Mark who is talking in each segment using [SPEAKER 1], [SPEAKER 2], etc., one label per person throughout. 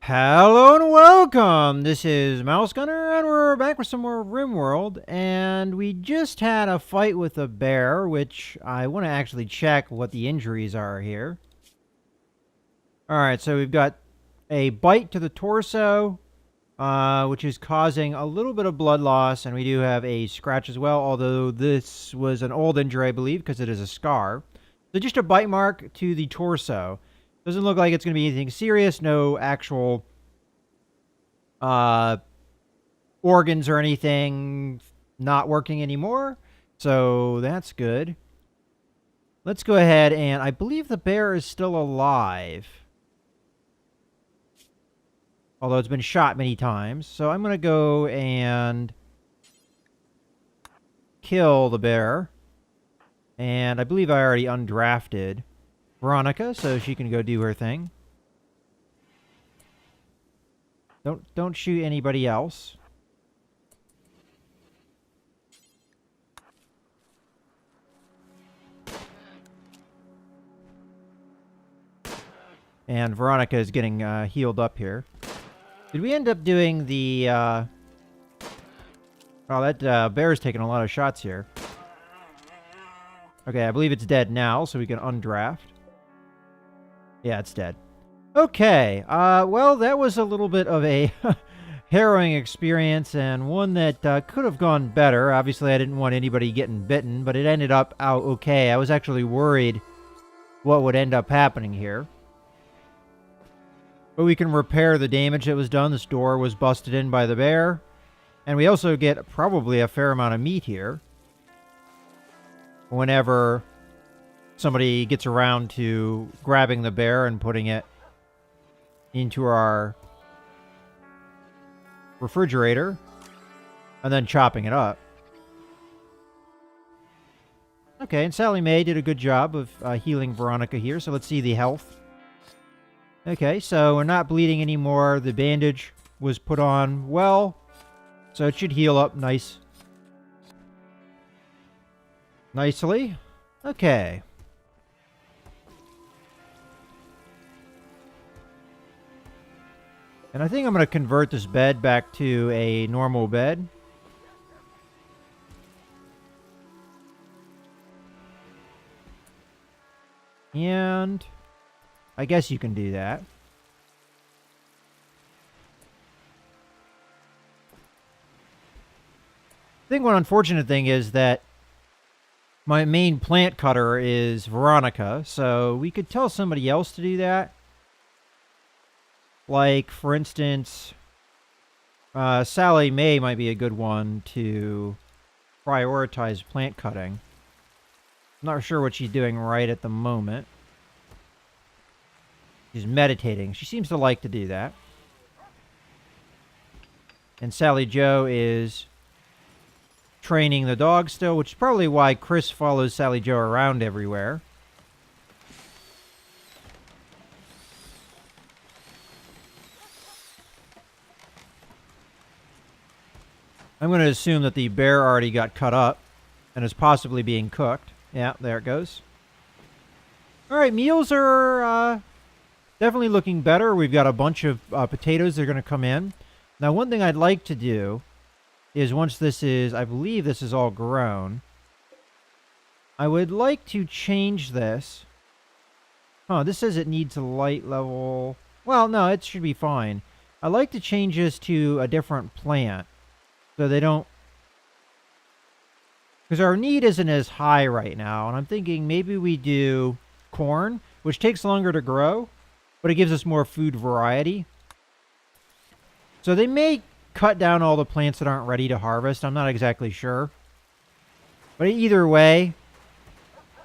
[SPEAKER 1] Hello and welcome! This is Mouse Gunner, and we're back with some more Rimworld, and we just had a fight with a bear, which I want to actually check what the injuries are here. Alright, so we've got a bite to the torso, which is causing a little bit of blood loss, and we do have a scratch as well, although this was an old injury, I believe, because it is a scar. So just a bite mark to the torso. Doesn't look like it's going to be anything serious. No actual organs or anything not working anymore. So that's good. Let's go ahead and I believe the bear is still alive. Although it's been shot many times. So I'm going to go and kill the bear. And I believe I already undrafted Veronica, so she can go do her thing. Don't shoot anybody else. And Veronica is getting healed up here. Did we end up doing the... Oh, that bear's taking a lot of shots here. Okay, I believe it's dead now, so we can undraft. Yeah, it's dead. Okay, well, that was a little bit of a harrowing experience, and one that could have gone better. Obviously, I didn't want anybody getting bitten, but it ended up out okay. I was actually worried what would end up happening here. But we can repair the damage that was done. This door was busted in by the bear. And we also get probably a fair amount of meat here whenever somebody gets around to grabbing the bear and putting it into our refrigerator and then chopping it up. Okay, and Sally Mae did a good job of healing Veronica here, so let's see the health. Okay, so we're not bleeding anymore. The bandage was put on well, so it should heal up nicely. Okay. And I think I'm going to convert this bed back to a normal bed. And I guess you can do that. I think one unfortunate thing is that my main plant cutter is Veronica, so we could tell somebody else to do that. Like, for instance, Sally Mae might be a good one to prioritize plant cutting. I'm not sure what she's doing right at the moment. She's meditating. She seems to like to do that. And Sally Jo is training the dog still, which is probably why Chris follows Sally Jo around everywhere. I'm going to assume that the bear already got cut up and is possibly being cooked. Yeah, there it goes. Alright, meals are definitely looking better. We've got a bunch of potatoes that are going to come in. Now, one thing I'd like to do is once this is, I believe this is all grown, I would like to change this. Oh, this says it needs a light level. Well, no, it should be fine. I'd like to change this to a different plant. So they don't... Because our need isn't as high right now. And I'm thinking maybe we do corn, which takes longer to grow, but it gives us more food variety. So they may cut down all the plants that aren't ready to harvest. I'm not exactly sure. But either way,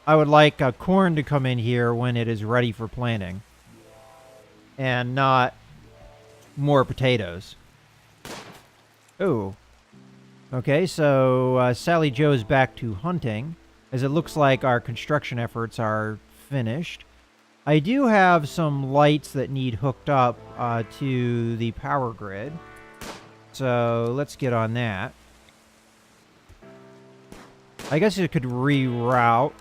[SPEAKER 1] I would like corn to come in here when it is ready for planting. And not more potatoes. Oh. Okay, so Sally Jo is back to hunting, as it looks like our construction efforts are finished. I do have some lights that need hooked up to the power grid, so let's get on that. I guess it could reroute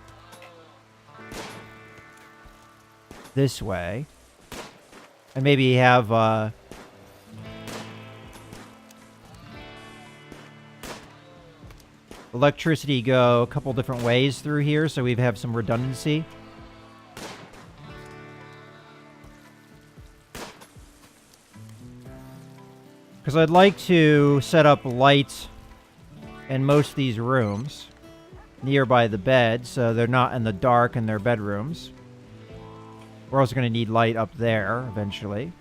[SPEAKER 1] this way. And maybe have electricity go a couple different ways through here, so we have some redundancy. Because I'd like to set up lights in most of these rooms nearby the bed, so they're not in the dark in their bedrooms. We're also going to need light up there eventually.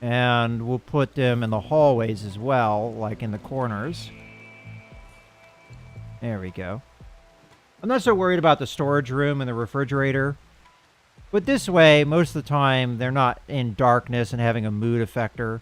[SPEAKER 1] And we'll put them in the hallways as well, like in the corners. There we go. I'm not so worried about the storage room and the refrigerator. But this way, most of the time, they're not in darkness and having a mood affector.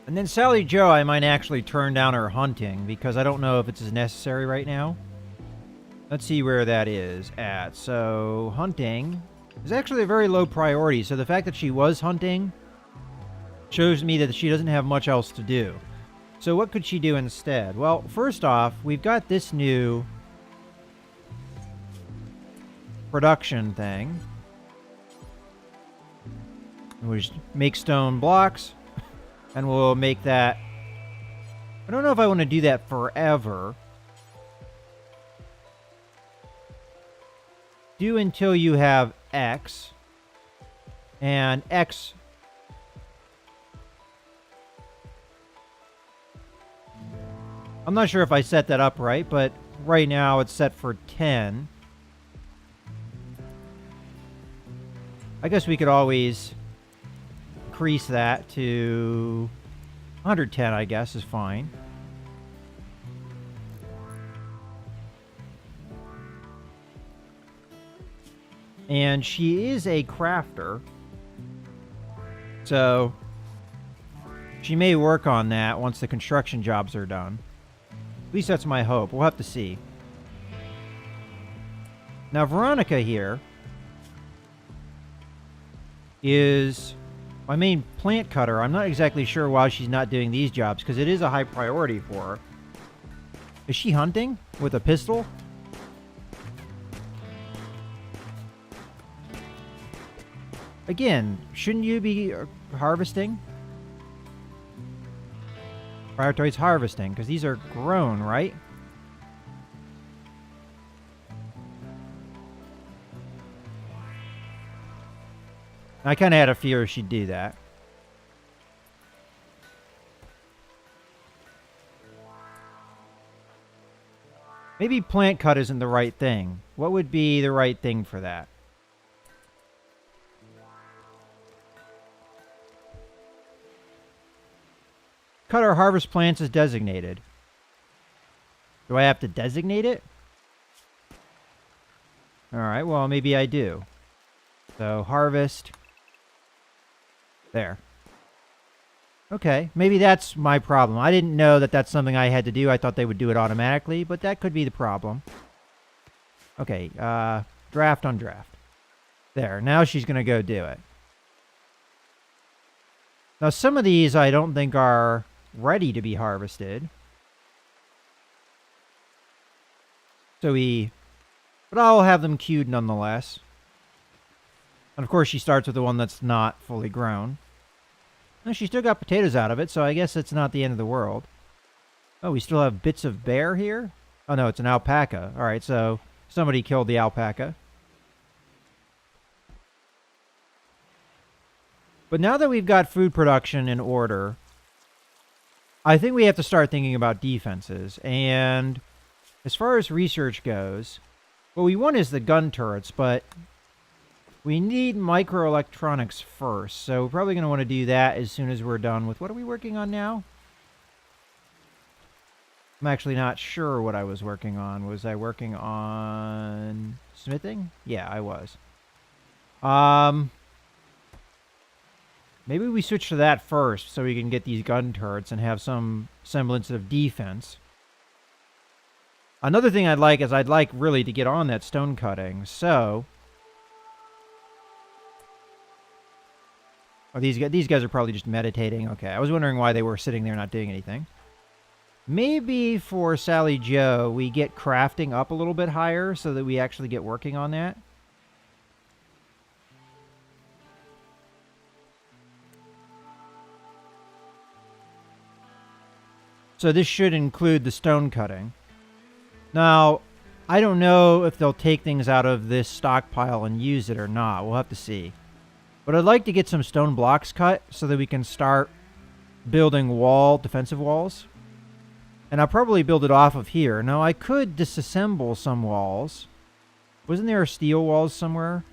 [SPEAKER 1] And then Sally Joe, I might actually turn down her hunting, because I don't know if it's as necessary right now. Let's see where that is at. So, hunting is actually a very low priority, so the fact that she was hunting shows me that she doesn't have much else to do. So what could she do instead? Well, first off, we've got this new production thing. We just make stone blocks. And we'll make that... I don't know if I want to do that forever. Do until you have X. And X... I'm not sure if I set that up right, but right now it's set for 10. I guess we could always... increase that to 110, I guess, is fine. And she is a crafter. So she may work on that once the construction jobs are done. At least that's my hope. We'll have to see. Now, Veronica here is... my main plant cutter. I'm not exactly sure why she's not doing these jobs, because it is a high priority for her. Is she hunting with a pistol? Again, shouldn't you be harvesting? Prioritize harvesting, because these are grown, right? I kind of had a fear she'd do that. Maybe plant cut isn't the right thing. What would be the right thing for that? Cut or harvest plants as designated. Do I have to designate it? Alright, well, maybe I do. So, harvest. There. Okay, maybe that's my problem. I didn't know that that's something I had to do. I thought they would do it automatically, but that could be the problem. Okay, draft on draft. There, now she's going to go do it. Now, some of these I don't think are ready to be harvested. So but I'll have them queued nonetheless. And of course she starts with the one that's not fully grown. And she still got potatoes out of it, so I guess it's not the end of the world. Oh, we still have bits of bear here? Oh no, it's an alpaca. Alright, so somebody killed the alpaca. But now that we've got food production in order, I think we have to start thinking about defenses. And as far as research goes, what we want is the gun turrets, but we need microelectronics first. So we're probably going to want to do that as soon as we're done with... What are we working on now? I'm actually not sure what I was working on. Was I working on smithing? Yeah, I was. Maybe we switch to that first so we can get these gun turrets and have some semblance of defense. Another thing I'd like is I'd like really to get on that stone cutting. So Oh, these guys are probably just meditating. Okay, I was wondering why they were sitting there not doing anything. Maybe for Sally Joe, we get crafting up a little bit higher so that we actually get working on that. So this should include the stone cutting. Now, I don't know if they'll take things out of this stockpile and use it or not. We'll have to see. But I'd like to get some stone blocks cut so that we can start building defensive walls. And I'll probably build it off of here. Now, I could disassemble some walls. Wasn't there steel walls somewhere?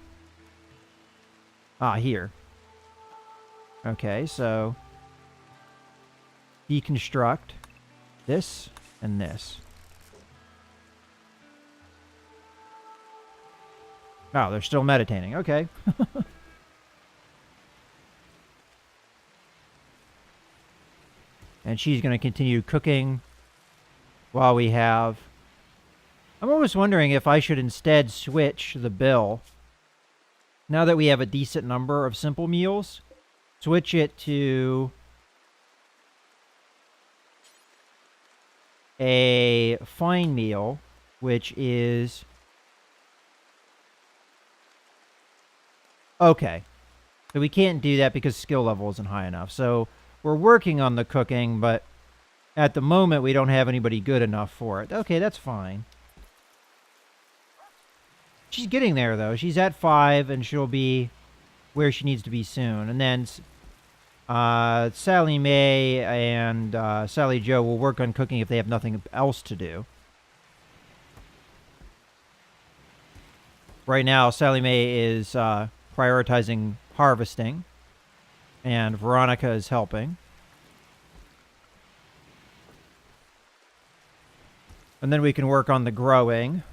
[SPEAKER 1] Ah, here. Okay, so deconstruct this and this. Oh, they're still meditating. Okay. And she's going to continue cooking while we have... I'm always wondering if I should instead switch the bill. Now that we have a decent number of simple meals, switch it to a fine meal, which is... Okay. So we can't do that because skill level isn't high enough. So we're working on the cooking, but at the moment we don't have anybody good enough for it. Okay, that's fine. She's getting there, though. She's at 5, and she'll be where she needs to be soon. And then Sally Mae and Sally Joe will work on cooking if they have nothing else to do. Right now, Sally Mae is prioritizing harvesting, and Veronica is helping. And then we can work on the growing.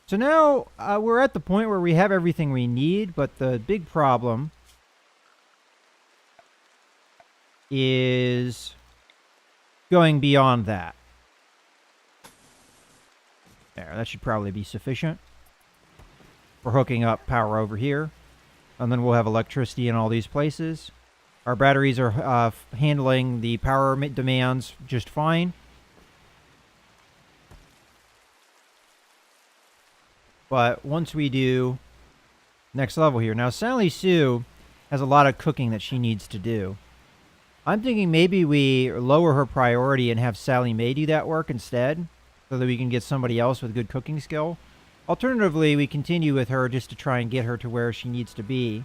[SPEAKER 1] So now we're at the point where we have everything we need, but the big problem is going beyond that. There, that should probably be sufficient. We're hooking up power over here, and then we'll have electricity in all these places. Our batteries are handling the power demands just fine. But once we do next level here. Now, Sally Sue has a lot of cooking that she needs to do. I'm thinking maybe we lower her priority and have Sally Mae do that work instead, so that we can get somebody else with good cooking skill. Alternatively, we continue with her just to try and get her to where she needs to be.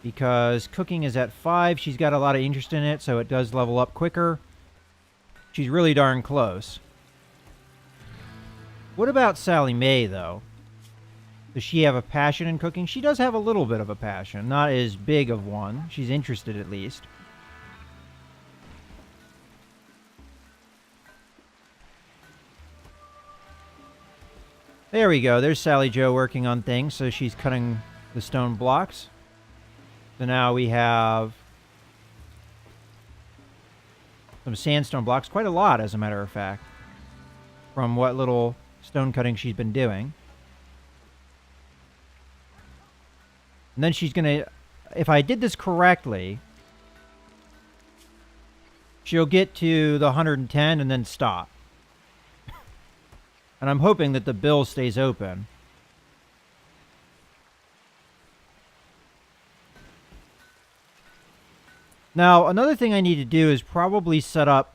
[SPEAKER 1] Because cooking is at 5. She's got a lot of interest in it, so it does level up quicker. She's really darn close. What about Sally Mae, though? Does she have a passion in cooking? She does have a little bit of a passion. Not as big of one. She's interested, at least. There we go. There's Sally Joe working on things. So she's cutting the stone blocks. So now we have some sandstone blocks. Quite a lot, as a matter of fact. From what little stone cutting she's been doing. And then she's going to... If I did this correctly, she'll get to the 110 and then stop. And I'm hoping that the bill stays open. Now, another thing I need to do is probably set up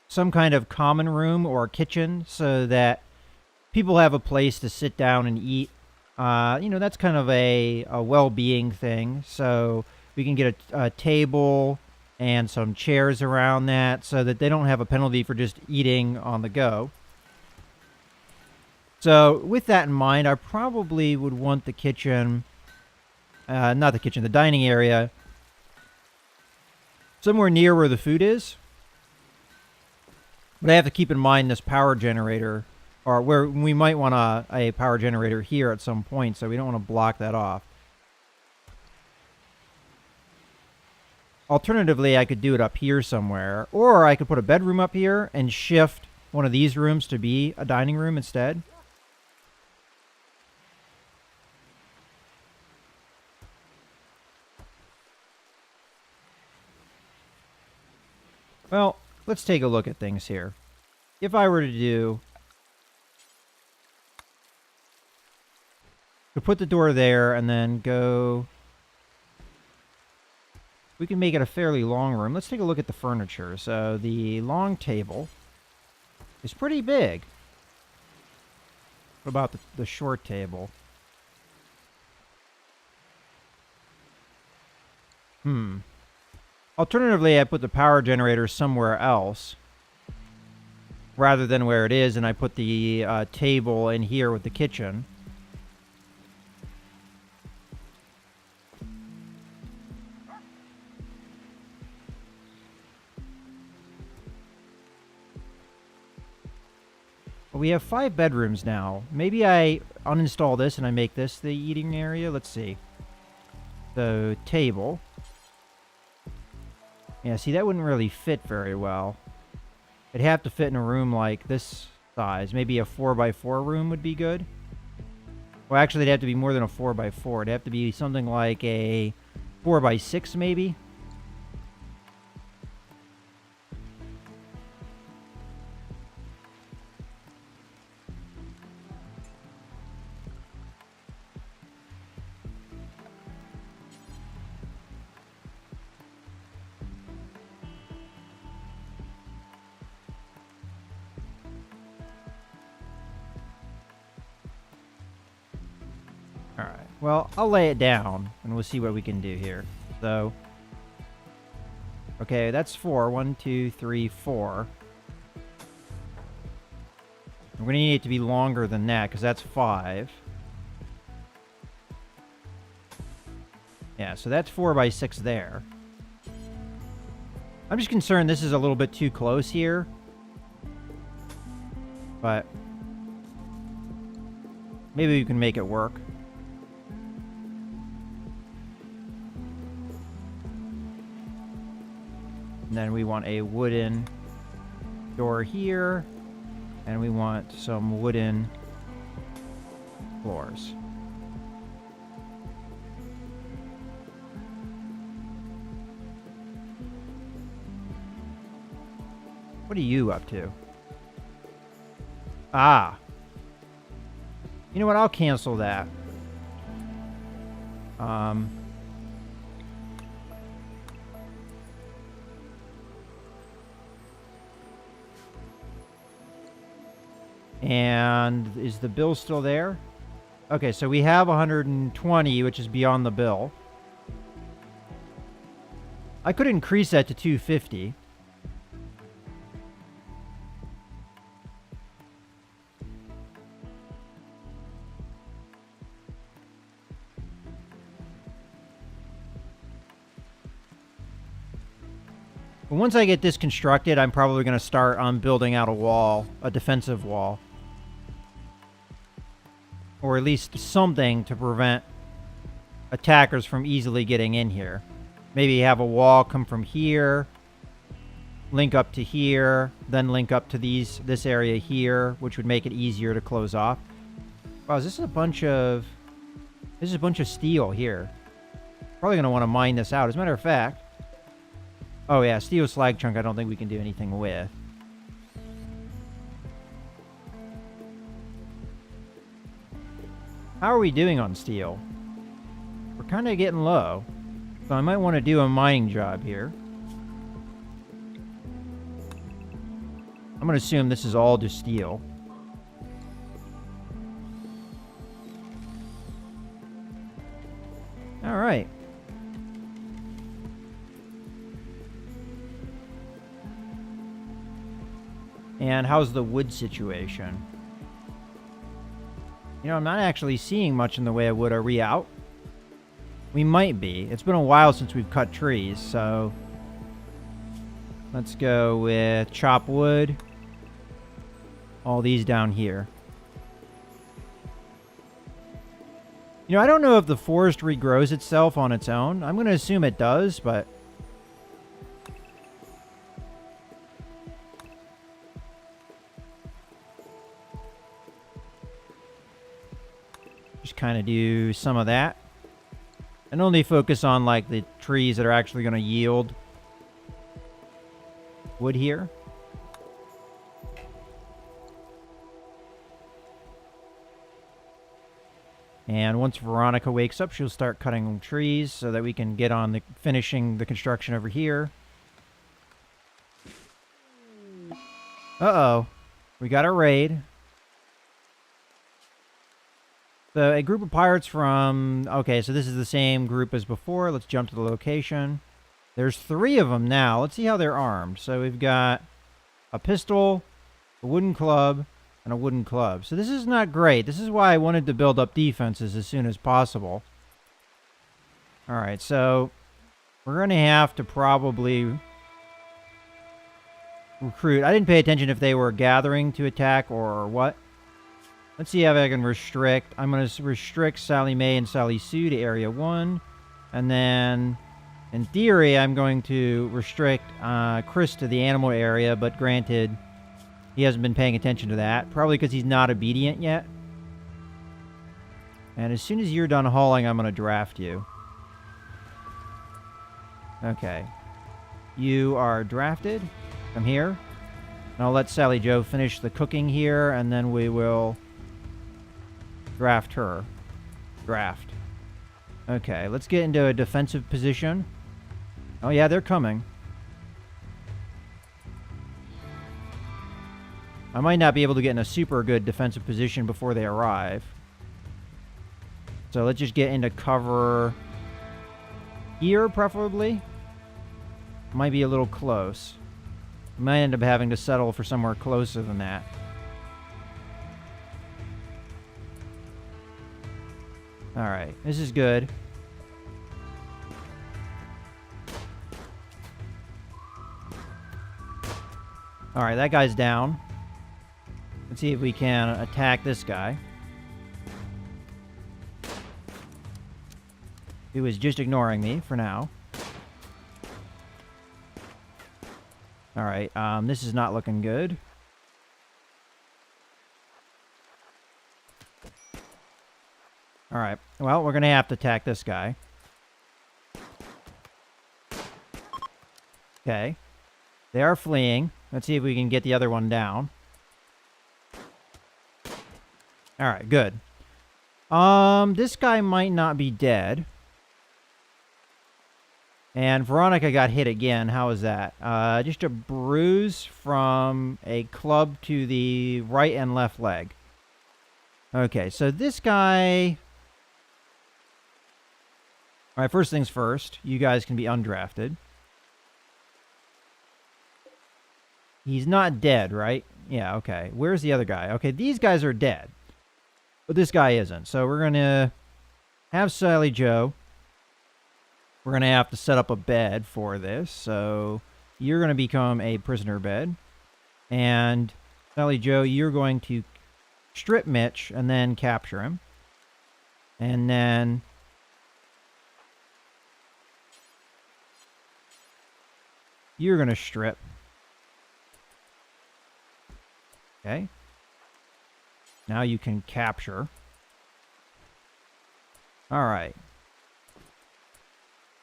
[SPEAKER 1] some kind of common room or kitchen so that people have a place to sit down and eat. You know, that's kind of a well-being thing. So we can get a table and some chairs around that so that they don't have a penalty for just eating on the go. So with that in mind, I probably would want the kitchen, not the kitchen, the dining area, somewhere near where the food is. But I have to keep in mind this power generator, or where we might want a power generator here at some point, so we don't want to block that off. Alternatively, I could do it up here somewhere, or I could put a bedroom up here and shift one of these rooms to be a dining room instead. Well, let's take a look at things here. If I were to put the door there and then go... We can make it a fairly long room. Let's take a look at the furniture. So the long table is pretty big. What about the short table? Alternatively, I put the power generator somewhere else rather than where it is, and I put the table in here with the kitchen. We have 5 bedrooms now. Maybe I uninstall this and I make this the eating area. Let's see. The table. Yeah, see, that wouldn't really fit very well. It'd have to fit in a room like this size. Maybe a 4x4 room would be good. Well, actually, it'd have to be more than a 4x4. It'd have to be something like a 4x6, maybe. Alright, well, I'll lay it down, and we'll see what we can do here. So, okay, that's 4. 1, 2, 3, 4. I'm going to need it to be longer than that, because that's 5. Yeah, so that's 4x6 there. I'm just concerned this is a little bit too close here. But maybe we can make it work. And then we want a wooden door here. And we want some wooden floors. What are you up to? Ah. You know what? I'll cancel that. And is the bill still there? Okay, so we have 120, which is beyond the bill. I could increase that to 250. But once I get this constructed, I'm probably going to start on building out a wall, a defensive wall. Or at least something to prevent attackers from easily getting in here. Maybe have a wall come from here, link up to here, then link up to this area here, which would make it easier to close off. Wow, this is a bunch of steel here. Probably going to want to mine this out. As a matter of fact, oh yeah, steel slag chunk I don't think we can do anything with. How are we doing on steel? We're kind of getting low. So I might want to do a mining job here. I'm going to assume this is all just steel. All right. And how's the wood situation? You know, I'm not actually seeing much in the way of wood. Are we out? We might be. It's been a while since we've cut trees, so let's go with chop wood. All these down here. You know, I don't know if the forest regrows itself on its own. I'm going to assume it does, but just kind of do some of that. And only focus on, like, the trees that are actually going to yield wood here. And once Veronica wakes up, she'll start cutting trees so that we can get on finishing the construction over here. Uh-oh. We got a raid. So a group of pirates from... Okay, so this is the same group as before. Let's jump to the location. There's 3 of them now. Let's see how they're armed. So we've got a pistol, a wooden club, and a wooden club. So this is not great. This is why I wanted to build up defenses as soon as possible. Alright, so we're going to have to probably recruit. I didn't pay attention if they were gathering to attack or what. Let's see if I can restrict. I'm going to restrict Sally Mae and Sally Sue to Area 1. And then, in theory, I'm going to restrict Chris to the animal area, but granted, he hasn't been paying attention to that. Probably because he's not obedient yet. And as soon as you're done hauling, I'm going to draft you. Okay. You are drafted. Come here. And I'll let Sally Joe finish the cooking here, and then we will draft her. Draft. Okay, let's get into a defensive position. Oh yeah, they're coming. I might not be able to get in a super good defensive position before they arrive. So let's just get into cover here, preferably. Might be a little close. Might end up having to settle for somewhere closer than that. Alright, this is good. Alright, that guy's down. Let's see if we can attack this guy. He was just ignoring me for now. Alright, this is not looking good. Alright, well, we're going to have to attack this guy. Okay. They are fleeing. Let's see if we can get the other one down. Alright, good. This guy might not be dead. And Veronica got hit again. How is that? Just a bruise from a club to the right and left leg. Okay, so this guy... Alright, first things first. You guys can be undrafted. He's not dead, right? Yeah, okay. Where's the other guy? Okay, these guys are dead. But this guy isn't. So we're going to have Sally Joe. We're going to have to set up a bed for this. So you're going to become a prisoner bed. And Sally Joe, you're going to strip Mitch and then capture him. And then... you're going to strip. Okay. Now you can capture. Alright.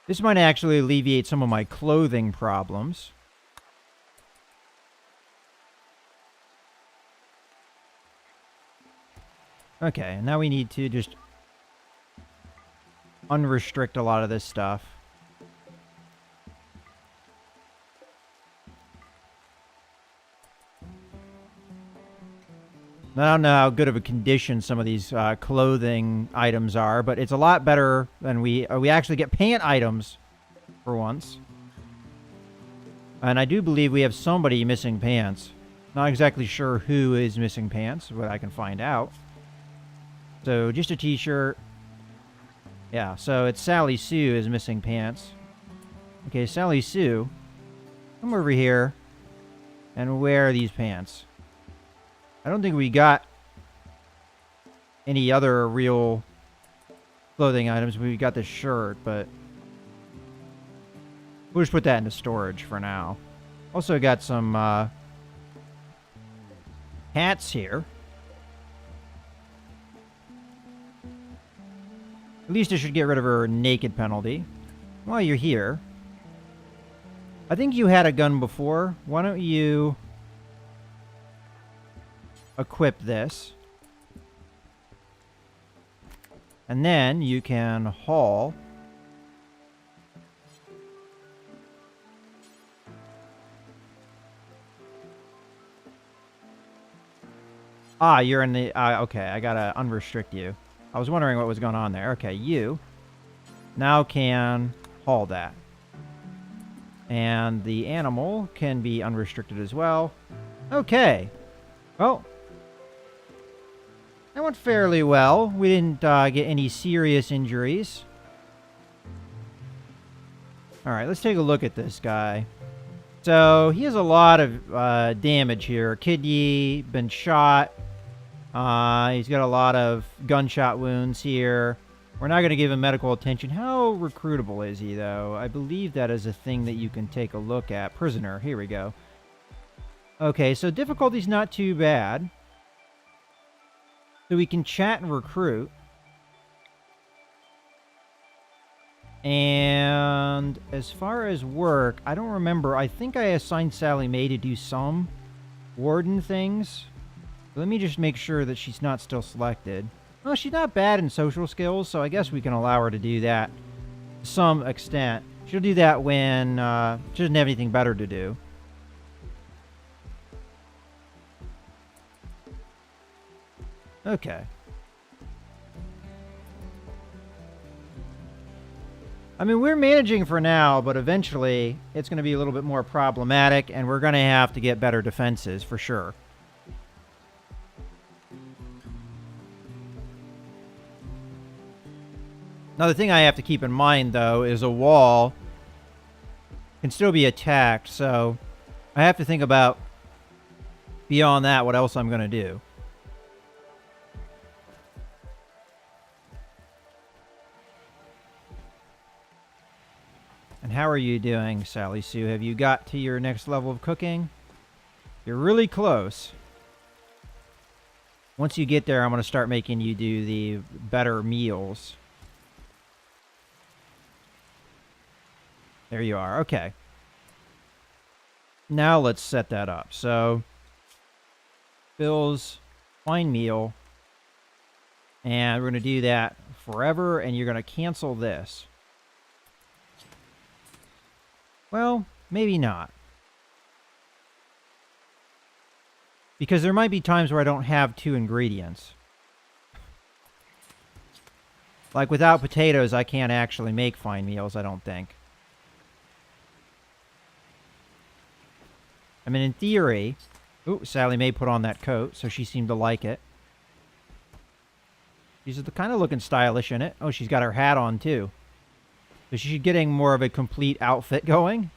[SPEAKER 1] This might actually alleviate some of my clothing problems. Okay, now we need to just unrestrict a lot of this stuff. I don't know how good of a condition some of these clothing items are, but it's a lot better than we actually get pant items for once. And I do believe we have somebody missing pants. Not exactly sure who is missing pants, but I can find out. So just a t-shirt. Yeah, so it's Sally Sue is missing pants. Okay, Sally Sue, come over here and wear these pants. I don't think we got any other real clothing items. We got this shirt, but we'll just put that into storage for now. Also got some hats here. At least I should get rid of her naked penalty. While you're here, I think you had a gun before. Why don't you equip this? And then you can haul. Ah, you're in the... okay, I gotta unrestrict you. I was wondering what was going on there. Okay, you now can haul that. And the animal can be unrestricted as well. Okay. Well, that went fairly well. We didn't get any serious injuries. Alright, let's take a look at this guy. So, he has a lot of damage here. Kidney, been shot. He's got a lot of gunshot wounds here. We're not going to give him medical attention. How recruitable is he, though? I believe that is a thing that you can take a look at. Prisoner. Here we go. Okay, so difficulty's not too bad. So we can chat and recruit. And as far as work, I don't remember. I think I assigned Sally Mae to do some warden things. Let me just make sure that she's not still selected. Well, she's not bad in social skills, so I guess we can allow her to do that to some extent. She'll do that when she doesn't have anything better to do. Okay. I mean, we're managing for now, but eventually it's going to be a little bit more problematic, and we're going to have to get better defenses for sure. Another thing I have to keep in mind, though, is a wall can still be attacked, so I have to think about, beyond that, what else I'm going to do. And how are you doing, Sally Sue? Have you got to your next level of cooking? You're really close. Once you get there, I'm going to start making you do the better meals. There you are. Okay. Now let's set that up. So, Bill's fine meal. And we're going to do that forever, and you're going to cancel this. Well, maybe not. Because there might be times where I don't have 2 ingredients. Like without potatoes, I can't actually make fine meals, I don't think. I mean, in theory... Ooh, Sally Mae put on that coat, so she seemed to like it. She's kind of looking stylish in it. Oh, she's got her hat on, too. So she's getting more of a complete outfit going.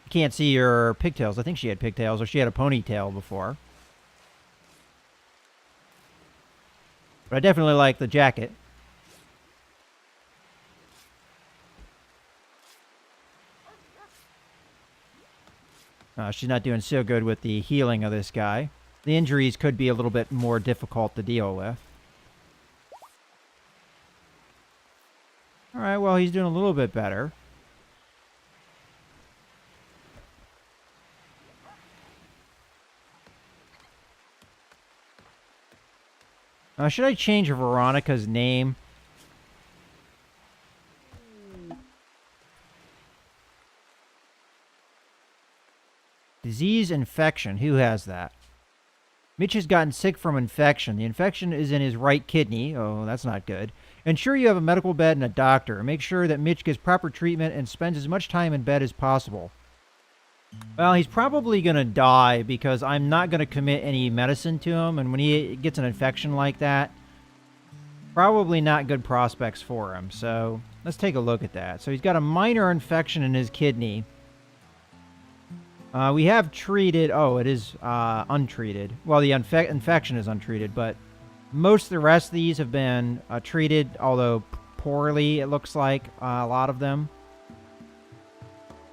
[SPEAKER 1] You can't see her pigtails. I think she had pigtails, or she had a ponytail before. But I definitely like the jacket. She's not doing so good with the healing of this guy. The injuries could be a little bit more difficult to deal with. Alright, well, he's doing a little bit better. Should I change Veronica's name? Disease infection. Who has that? Mitch has gotten sick from infection. The infection is in his right kidney. Oh, that's not good. Ensure you have a medical bed and a doctor. Make sure that Mitch gets proper treatment and spends as much time in bed as possible. Well, he's probably going to die because I'm not going to commit any medicine to him. And when he gets an infection like that, probably not good prospects for him. So let's take a look at that. So he's got a minor infection in his kidney. We have treated... Oh, it is untreated. Well, the infection is untreated, but most of the rest of these have been treated, although poorly, it looks like, a lot of them.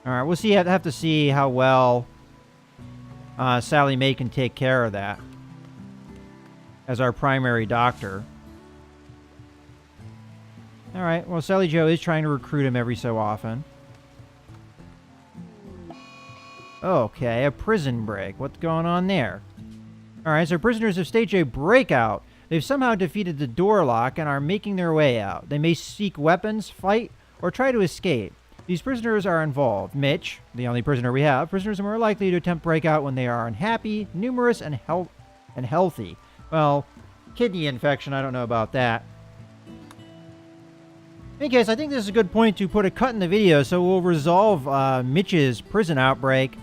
[SPEAKER 1] Alright, we'll see. Have to see how well Sally Mae can take care of that as our primary doctor. All right. Well, Sally Joe is trying to recruit him every so often. Okay, a prison break. What's going on there? All right, so prisoners have staged a breakout. They've somehow defeated the door lock and are making their way out. They may seek weapons, fight, or try to escape. These prisoners are involved. Mitch, the only prisoner we have, prisoners are more likely to attempt breakout when they are unhappy, numerous, and healthy. Well, kidney infection, I don't know about that. In any case, I think this is a good point to put a cut in the video, so we'll resolve Mitch's prison outbreak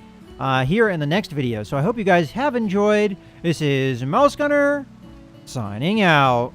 [SPEAKER 1] here in the next video. So I hope you guys have enjoyed. This is Mouse Gunner, signing out.